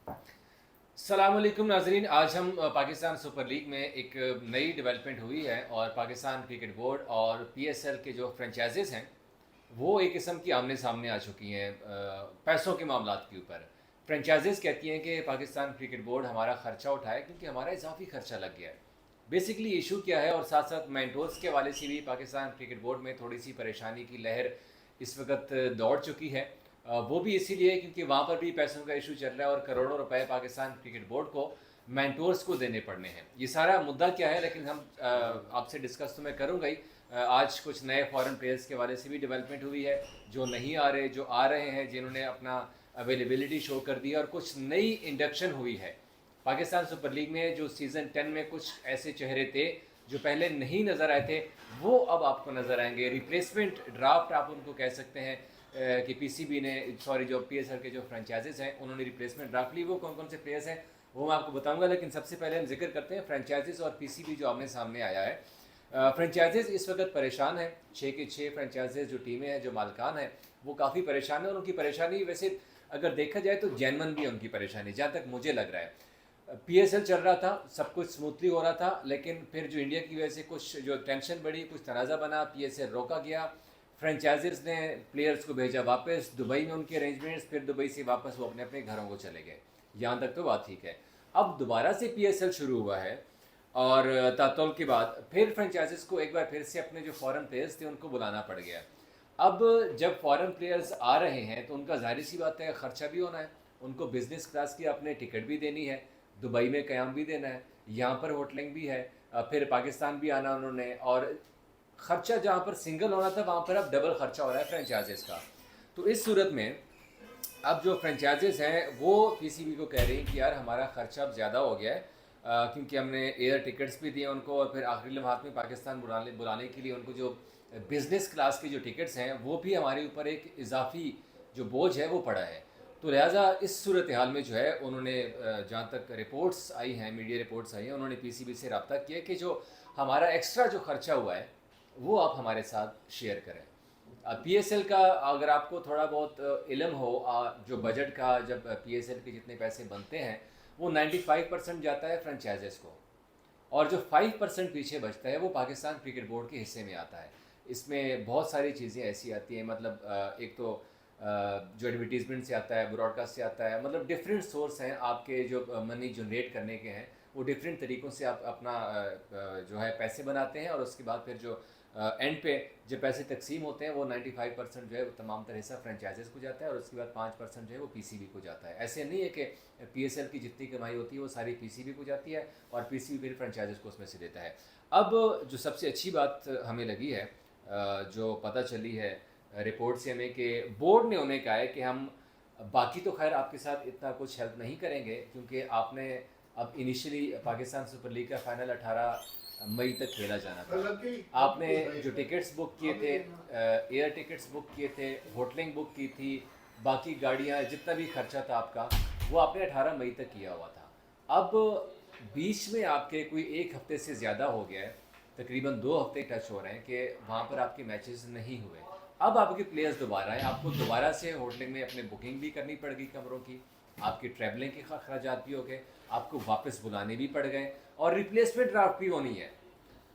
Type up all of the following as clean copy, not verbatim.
अस्सलामुअलैकुम नाजरीन। आज हम पाकिस्तान सुपर लीग में एक नई डेवलपमेंट हुई है और पाकिस्तान क्रिकेट बोर्ड और पीएसएल के जो फ्रेंचाइजेज हैं वो एक किस्म की आमने सामने आ चुकी हैं पैसों के मामलात के ऊपर। फ्रेंचाइजेज कहती हैं कि पाकिस्तान क्रिकेट बोर्ड हमारा ख़र्चा उठाए क्योंकि हमारा इजाफी खर्चा लग गया है। बेसिकली इशू क्या है, और साथ साथ मेंटोर्स के हवाले से भी पाकिस्तान क्रिकेट बोर्ड में थोड़ी सी परेशानी की लहर इस वक्त दौड़ चुकी है। वो भी इसीलिए क्योंकि वहाँ पर भी पैसों का इशू चल रहा है और करोड़ों रुपए पाकिस्तान क्रिकेट बोर्ड को मेंटोर्स को देने पड़ने हैं। ये सारा मुद्दा क्या है, लेकिन हम आपसे डिस्कस तो मैं करूँगा ही। आज कुछ नए फॉरेन प्लेयर्स के हवाले से भी डेवलपमेंट हुई है, जो नहीं आ रहे, जो आ रहे हैं, जिन्होंने अपना अवेलेबिलिटी शो कर दी है, और कुछ नई इंडक्शन हुई है पाकिस्तान सुपर लीग में। जो सीज़न 10 में कुछ ऐसे चेहरे थे जो पहले नहीं नज़र आए थे, वो अब आपको नज़र आएंगे। रिप्लेसमेंट ड्राफ्ट आप उनको कह सकते हैं कि पीसीबी ने, सॉरी, जो पीएसएल के जो फ्रेंचाइजेज हैं उन्होंने रिप्लेसमेंट ड्राफ्ट ली। वो कौन कौन से प्लेयर्स हैं वो मैं आपको बताऊंगा, लेकिन सबसे पहले हम जिक्र करते हैं फ्रेंचाइजेज और पीसीबी जो आमने सामने आया है। फ्रेंचाइजेज इस वक्त परेशान है। 6 के 6 फ्रेंचाइजेज जो टीमें हैं, जो मालकान हैं, वो काफ़ी परेशान है। और उनकी परेशानी वैसे अगर देखा जाए तो जेनवन भी है उनकी परेशानी, जहाँ तक मुझे लग रहा है। पीएसएल चल रहा था, सब कुछ स्मूथली हो रहा था, लेकिन फिर जो इंडिया की वजह से कुछ जो टेंशन बढ़ी, कुछ तनाज़ा बना, पीएसएल रोका गया। फ्रेंचाइजर्स ने प्लेयर्स को भेजा वापस दुबई में, उनके अरेंजमेंट्स, फिर दुबई से वापस वो अपने अपने घरों को चले गए। यहाँ तक तो बात ठीक है। अब दोबारा से पीएसएल शुरू हुआ है और तातुल के बाद फिर फ्रेंचाइजर्स को एक बार फिर से अपने जो फॉरेन प्लेयर्स थे उनको बुलाना पड़ गया। अब जब फॉरेन प्लेयर्स आ रहे हैं तो उनका जाहिर सी बात है ख़र्चा भी होना है। उनको बिज़नेस क्लास की अपने टिकट भी देनी है, दुबई में क़याम भी देना है, यहाँ पर होटलिंग भी है, फिर पाकिस्तान भी आना उन्होंने, और ख़र्चा जहाँ पर सिंगल होना था वहाँ पर अब डबल ख़र्चा हो रहा है फ्रेंचाइजेस का। तो इस सूरत में अब जो फ्रेंचाइजेस हैं वो पीसीबी को कह रही हैं कि यार हमारा ख़र्चा अब ज़्यादा हो गया है, क्योंकि हमने एयर टिकट्स भी दिए उनको, और फिर आखिरी लम्हात में पाकिस्तान बुलाने के लिए उनको जो बिज़नेस क्लास की जो टिकट्स हैं वो भी हमारे ऊपर एक इजाफी जो बोझ है वो पड़ा है। तो लिहाजा इस सूरत हाल में जो है उन्होंने, जहाँ तक रिपोर्ट्स आई हैं, मीडिया रिपोर्ट्स आई हैं, उन्होंने पीसीबी से रब्ता किया कि जो हमारा एक्स्ट्रा जो खर्चा हुआ है वो आप हमारे साथ शेयर करें। पीएसएल का अगर आपको थोड़ा बहुत इल्म हो, जो बजट का, जब पीएसएल के जितने पैसे बनते हैं वो 95% जाता है फ्रेंचाइजेस को, और जो 5% पीछे बचता है वो पाकिस्तान क्रिकेट बोर्ड के हिस्से में आता है। इसमें बहुत सारी चीज़ें ऐसी आती हैं, मतलब एक तो जो एडवर्टीज़मेंट से आता है, ब्रॉडकास्ट से आता है, मतलब डिफरेंट सोर्स हैं आपके जो मनी जनरेट करने के हैं, वो डिफरेंट तरीक़ों से आप अपना जो है पैसे बनाते हैं। और उसके बाद फिर जो एंड पे जब पैसे तकसीम होते हैं वो 95% जो है वो तमाम तरह से फ्रेंचाइजेस को जाता है, और उसके बाद 5% जो है वो पीसीबी को जाता है। ऐसे नहीं है कि पीएसएल की जितनी कमाई होती है वो सारी पीसीबी को जाती है और पीसीबी फिर फ्रेंचाइजेस को उसमें से देता है। अब जो सबसे अच्छी बात हमें लगी है, जो पता चली है रिपोर्ट से हमें, कि बोर्ड ने उन्हें कहा है कि हम बाकी तो खैर आपके साथ इतना कुछ हेल्प नहीं करेंगे, क्योंकि आपने अब इनिशियली पाकिस्तान सुपर लीग का फाइनल 18 मई तक खेला जाना था। आपने जो टिकट्स बुक किए थे, एयर टिकट्स बुक किए थे, होटलिंग बुक की थी, बाकी गाड़ियाँ, जितना भी खर्चा था आपका वो आपने 18 मई तक किया हुआ था। अब बीच में आपके कोई एक हफ्ते से ज़्यादा हो गया है, तकरीबन 2 हफ्ते टच हो रहे हैं कि वहाँ पर आपके मैचेस नहीं हुए। अब आपके प्लेयर्स दोबारा हैं, आपको दोबारा से होटलिंग में अपने बुकिंग भी करनी पड़ गई कमरों की, आपकी ट्रैवलिंग के अखराजात भी हो गए, आपको वापस बुलाने भी पड़ गए, और रिप्लेसमेंट ड्राफ्ट भी होनी है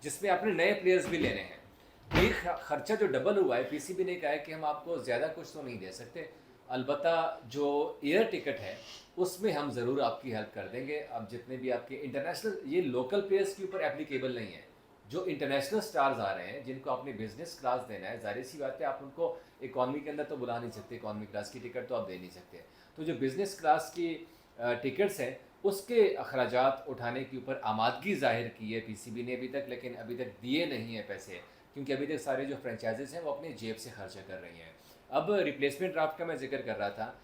जिसमें आपने नए प्लेयर्स भी लेने हैं। तो ये खर्चा जो डबल हुआ है, पीसीबी ने कहा है कि हम आपको ज़्यादा कुछ तो नहीं दे सकते, अलबत्ता जो एयर टिकट है उसमें हम ज़रूर आपकी हेल्प कर देंगे। अब जितने भी आपके इंटरनेशनल, ये लोकल प्लेयर्स के ऊपर एप्लीकेबल नहीं है, जो इंटरनेशनल स्टार्स आ रहे हैं जिनको आपने बिजनेस क्लास देना है, जाहिर सी बात है आप उनको इकॉनमी के अंदर तो बुला नहीं सकते, इकॉनमी क्लास की टिकट तो आप दे नहीं सकते। तो जो बिज़नेस क्लास की टिकट्स हैं उसके अखराजात उठाने के ऊपर आमादगी ज़ाहिर की है पीसीबी ने अभी तक, लेकिन अभी तक दिए नहीं हैं पैसे, क्योंकि अभी तक सारे जो फ्रेंचाइजेस हैं वो अपनी जेब से खर्चा कर रही हैं। अब रिप्लेसमेंट ड्राफ्ट का मैं जिक्र कर रहा था,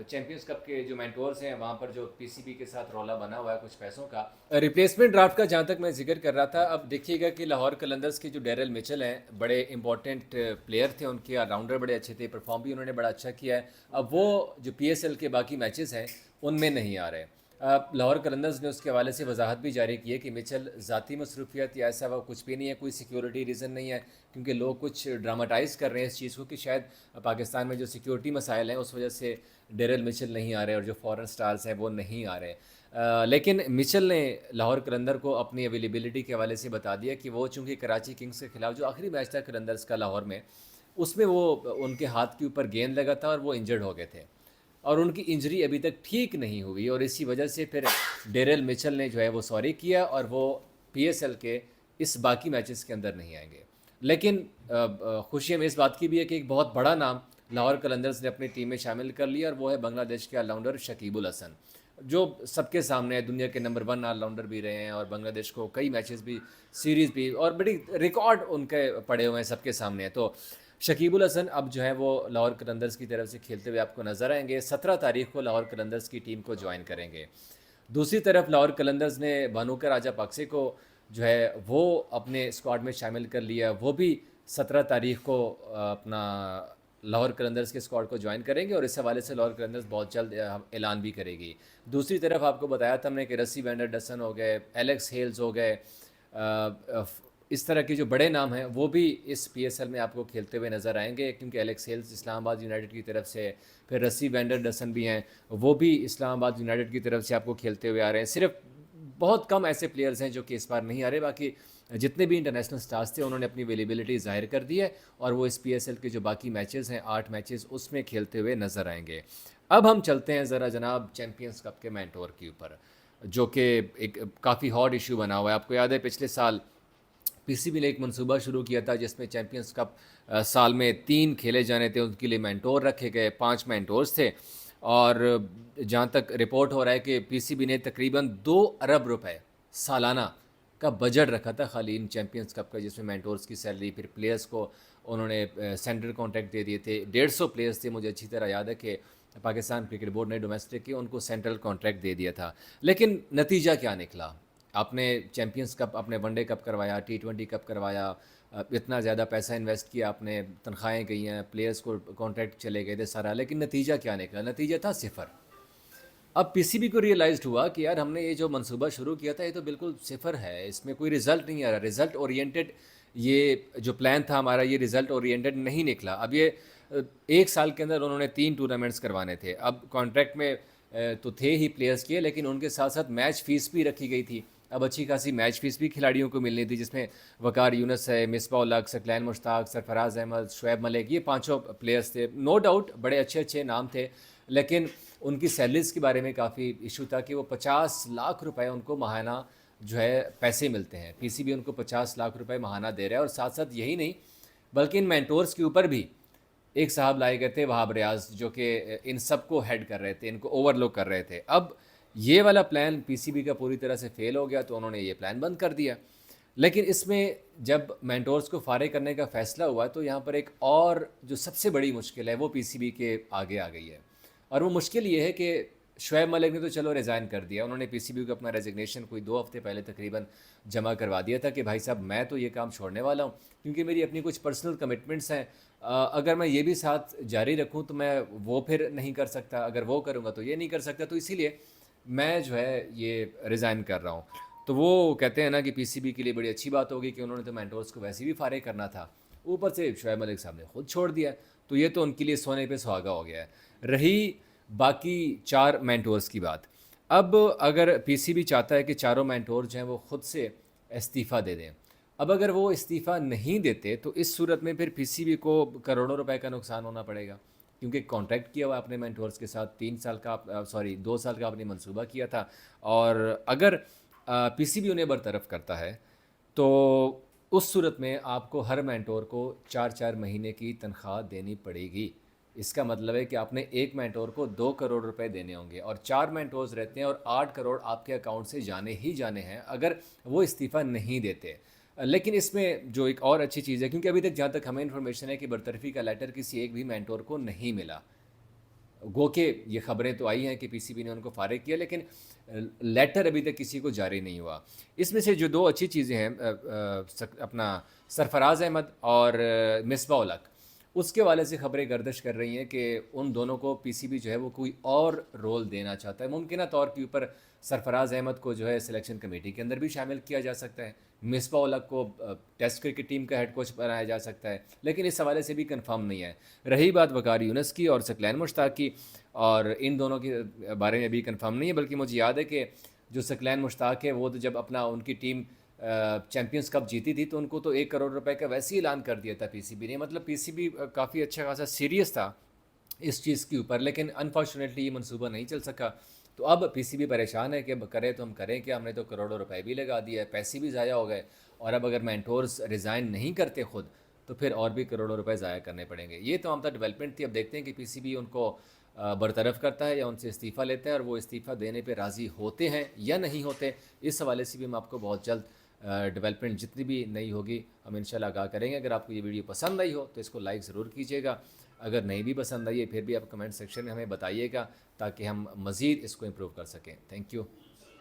चैम्पियंस कप के जो मेंटोर्स हैं वहाँ पर जो पीसीबी के साथ रौला बना हुआ है कुछ पैसों का। रिप्लेसमेंट ड्राफ्ट का जहाँ तक मैं जिक्र कर रहा था, अब देखिएगा कि लाहौर कलंदर्स के जो डेरिल मिचेल हैं, बड़े इंपॉर्टेंट प्लेयर थे, उनके ऑलराउंडर बड़े अच्छे थे, परफॉर्म भी उन्होंने बड़ा अच्छा किया है। अब वो जो पीएसएल के बाकी मैचेस हैं उनमें नहीं आ रहे। लाहौर कलंदर्स ने उसके हवाले से वजाहत भी जारी की है कि मिचेल ज़ाती मसरूफियत या ऐसा वो कुछ भी नहीं है, कोई सिक्योरिटी रीज़न नहीं है, क्योंकि लोग कुछ ड्रामाटाइज़ कर रहे हैं इस चीज़ को कि शायद पाकिस्तान में जो सिक्योरिटी मसाइल हैं उस वजह से डेरिल मिचेल नहीं आ रहे और जो फॉरेन स्टार्स हैं वो नहीं आ रहे। लेकिन मिचेल ने लाहौर कलंदर को अपनी अवेलेबिलिटी के हवाले से बता दिया कि वो चूँकि कराची किंग्स के खिलाफ जो आखिरी मैच था कलंदर्स का लाहौर में, उसमें वो उनके हाथ के ऊपर गेंद लगा था और वो इंजर्ड हो गए थे और उनकी इंजरी अभी तक ठीक नहीं हुई और इसी वजह से फिर डेरिल मिचेल ने जो है वो सॉरी किया और वो पीएसएल के इस बाकी मैचेस के अंदर नहीं आएंगे। लेकिन खुशी हमें इस बात की भी है कि एक बहुत बड़ा नाम लाहौर कलंदर्स ने अपनी टीम में शामिल कर लिया और वो है बांग्लादेश के ऑलराउंडर शकीबुल हसन, जो सबके सामने है, दुनिया के नंबर 1 ऑलराउंडर भी रहे हैं और बांग्लादेश को कई मैचेस भी, सीरीज़ भी और बड़ी रिकॉर्ड उनके पड़े हुए हैं सबके सामने। तो शकीबुल हसन अब जो है वो लाहौर कलंदर्स की तरफ से खेलते हुए आपको नज़र आएंगे। 17 तारीख को लाहौर कलंदर्स की टीम को ज्वाइन करेंगे। दूसरी तरफ लाहौर कलंदर्स ने भानुका राजा पाक्से को जो है वो अपने स्क्वाड में शामिल कर लिया। वो भी 17 तारीख को अपना लाहौर कलंदर्स के स्क्वाड को ज्वाइन करेंगे और इस हवाले से लाहौर कलंदर्स बहुत जल्द ऐलान भी करेगी। दूसरी तरफ आपको बताया था हमने कि रस्सी वैंडर डसन हो गए, एलेक्स हेल्स हो गए, इस तरह के जो बड़े नाम हैं वो भी इस पीएसएल में आपको खेलते हुए नज़र आएंगे, क्योंकि एलेक्स हेल्स इस्लामाबाद यूनाइटेड की तरफ से, फिर रस्सी वैंडर डसन भी हैं, वो भी इस्लामाबाद यूनाइटेड की तरफ से आपको खेलते हुए आ रहे हैं। सिर्फ बहुत कम ऐसे प्लेयर्स हैं जो कि इस बार नहीं आ रहे, बाकी जितने भी इंटरनेशनल स्टार्स थे उन्होंने अपनी अवेलेबिलिटी ज़ाहिर कर दी है और वो इस पीएसएल के जो बाकी मैचेस हैं 8 मैचेस उसमें खेलते हुए नज़र आएंगे। अब हम चलते हैं ज़रा जनाब चैम्पियंस कप के मेंटोर के ऊपर, जो कि एक काफ़ी हॉट इशू बना हुआ है। आपको याद है पिछले साल पीसीबी ने एक मंसूबा शुरू किया था जिसमें चैम्पियंस कप साल में 3 खेले जाने थे, उनके लिए मेंटोर रखे गए, 5 मेंटोर्स थे और जहाँ तक रिपोर्ट हो रहा है कि पीसीबी ने तकरीबन 2 अरब रुपए सालाना का बजट रखा था खाली इन चैम्पियंस कप का, जिसमें मेंटोर्स की सैलरी, फिर प्लेयर्स को उन्होंने सेंट्रल कॉन्ट्रैक्ट दे दिए थे। 150 प्लेयर्स थे, मुझे अच्छी तरह याद है कि पाकिस्तान क्रिकेट बोर्ड ने डोमेस्टिक के उनको सेंट्रल कॉन्ट्रैक्ट दे दिया था। लेकिन नतीजा क्या निकला? आपने चैम्पियंस कप, आपने वनडे कप करवाया, टी20 कप करवाया, इतना ज़्यादा पैसा इन्वेस्ट किया आपने, तनख्वाहें गई हैं, प्लेयर्स को कॉन्ट्रैक्ट चले गए थे सारा, लेकिन नतीजा क्या निकला? नतीजा था 0। अब पीसीबी को रियलाइज़ हुआ कि यार हमने ये जो मंसूबा शुरू किया था ये तो बिल्कुल 0 है, इसमें कोई रिज़ल्ट नहीं आ रहा, रिज़ल्ट ओरिएंटेड ये जो प्लान था हमारा ये रिज़ल्ट ओरिएंटेड नहीं निकला। अब ये 1 साल के अंदर उन्होंने 3 टूर्नामेंट्स करवाने थे। अब कॉन्ट्रैक्ट में तो थे ही प्लेयर्स के, लेकिन उनके साथ साथ मैच फ़ीस भी रखी गई थी। अब अच्छी खासी मैच फ़ीस भी खिलाड़ियों को मिलनी थी, जिसमें वकार यूनुस है, मिसबाह उल हक, सकलैन मुश्ताक, सरफराज अहमद, शुएब मलिक, ये पाँचों प्लेयर्स थे। नो डाउट बड़े अच्छे अच्छे नाम थे, लेकिन उनकी सैलरीज़ के बारे में काफ़ी इशू था कि वो 50 लाख रुपए उनको माहाना जो है पैसे मिलते हैं। पीसीबी उनको 50 लाख रुपए माहाना दे रहा है और साथ साथ यही नहीं बल्कि इन मेंटोर्स के ऊपर भी एक साहब लाए गए थे, वहाब रियाज, जो कि इन सब को हेड कर रहे थे, इनको ओवरलुक कर रहे थे। अब ये वाला प्लान पीसीबी का पूरी तरह से फेल हो गया तो उन्होंने ये प्लान बंद कर दिया। लेकिन इसमें जब मेंटोर्स को फारिग करने का फ़ैसला हुआ तो यहाँ पर एक और जो सबसे बड़ी मुश्किल है वो पीसीबी के आगे आ गई है, और वो मुश्किल ये है कि शुएब मलिक ने तो चलो रिज़ाइन कर दिया, उन्होंने पीसीबी को अपना रेजिग्नेशन कोई 2 हफ्ते पहले तकरीबन जमा करवा दिया था कि भाई साहब मैं तो ये काम छोड़ने वाला हूँ क्योंकि मेरी अपनी कुछ पर्सनल कमिटमेंट्स हैं। अगर मैं ये भी साथ जारी रखूँ तो मैं वो फिर नहीं कर सकता, अगर वो करूँगा तो ये नहीं कर सकता, तो इसीलिए मैं जो है ये रिज़ाइन कर रहा हूँ। तो वो कहते हैं ना कि पीसीबी के लिए बड़ी अच्छी बात होगी कि उन्होंने तो मेंटोर्स को वैसे भी फारिग करना था, ऊपर से शुएब मलिक साहब ने खुद छोड़ दिया, तो ये तो उनके लिए सोने पे सुहागा हो गया है। रही बाकी 4 मेंटोर्स की बात, अब अगर पीसीबी चाहता है कि चारों मेंटोर जो हैं वो खुद से इस्तीफ़ा दे दें, अब अगर वो इस्तीफ़ा नहीं देते तो इस सूरत में फिर पीसीबी को करोड़ों रुपए का नुकसान होना पड़ेगा, क्योंकि कॉन्ट्रैक्ट किया हुआ आपने मेंटोर्स के साथ, 3 साल का सॉरी 2 साल का आपने मंसूबा किया था, और अगर पीसीबी उन्हें बरतरफ करता है तो उस सूरत में आपको हर मेंटोर को 4-4 महीने की तनख्वाह देनी पड़ेगी। इसका मतलब है कि आपने एक मेंटोर को 2 करोड़ रुपए देने होंगे और 4 मेंटोर्स रहते हैं और 8 करोड़ आपके अकाउंट से जाने ही जाने हैं अगर वो इस्तीफ़ा नहीं देते। लेकिन इसमें जो एक और अच्छी चीज़ है, क्योंकि अभी तक जहाँ तक हमें इन्फॉर्मेशन है कि बरतरफी का लेटर किसी एक भी मेंटोर को नहीं मिला, गो के ये खबरें तो आई हैं कि पीसीबी ने उनको फारिग किया, लेकिन लेटर अभी तक किसी को जारी नहीं हुआ। इसमें से जो 2 अच्छी चीज़ें हैं, अपना सरफराज अहमद और मिसबाह उल हक, उसके वाले से खबरें गर्दिश कर रही हैं कि उन दोनों को पीसीबी जो है वो कोई और रोल देना चाहता है। मुमकिन तौर के ऊपर सरफराज अहमद को जो है सिलेक्शन कमेटी के अंदर भी शामिल किया जा सकता है, मिसबा उलग को टेस्ट क्रिकेट टीम का हेड कोच बनाया जा सकता है, लेकिन इस हवाले से भी कंफर्म नहीं है। रही बात वकार यूनुस की और सकलैन मुश्ताक की, और इन दोनों के बारे में भी कंफर्म नहीं है, बल्कि मुझे याद है कि जो सकलैन मुश्ताक है वो तो जब अपना उनकी टीम चैम्पियंस कप जीती थी तो उनको तो 1 करोड़ रुपए का वैसे ही ऐलान कर दिया था पीसीबी ने। मतलब पीसीबी काफ़ी अच्छा खासा सीरियस था इस चीज़ के ऊपर, लेकिन अनफॉर्चुनेटली ये मनसूबा नहीं चल सका। तो अब पीसीबी परेशान है कि अब करें तो हम करें क्या, हमने तो करोड़ों रुपए भी लगा दिया है, पैसे भी ज़ाया हो गए, और अब अगर मेंटोर्स रिज़ाइन नहीं करते खुद तो फिर और भी करोड़ों रुपए ज़ाया करने पड़ेंगे। ये तो हम डेवलपमेंट थी। अब देखते हैं कि पीसीबी उनको बरतरफ करता है या उनसे इस्तीफ़ा लेता है, और वो इस्तीफ़ा देने पे राज़ी होते हैं या नहीं होते। इस हवाले से भी हम आपको बहुत जल्द डेवलपमेंट जितनी भी नई होगी हम इंशाल्लाह आगाह करेंगे। अगर आपको ये वीडियो पसंद आई हो तो इसको लाइक ज़रूर कीजिएगा। अगर नहीं भी पसंद आई है फिर भी आप कमेंट सेक्शन में हमें बताइएगा ताकि हम मज़ीद इसको इम्प्रूव कर सकें। Thank you.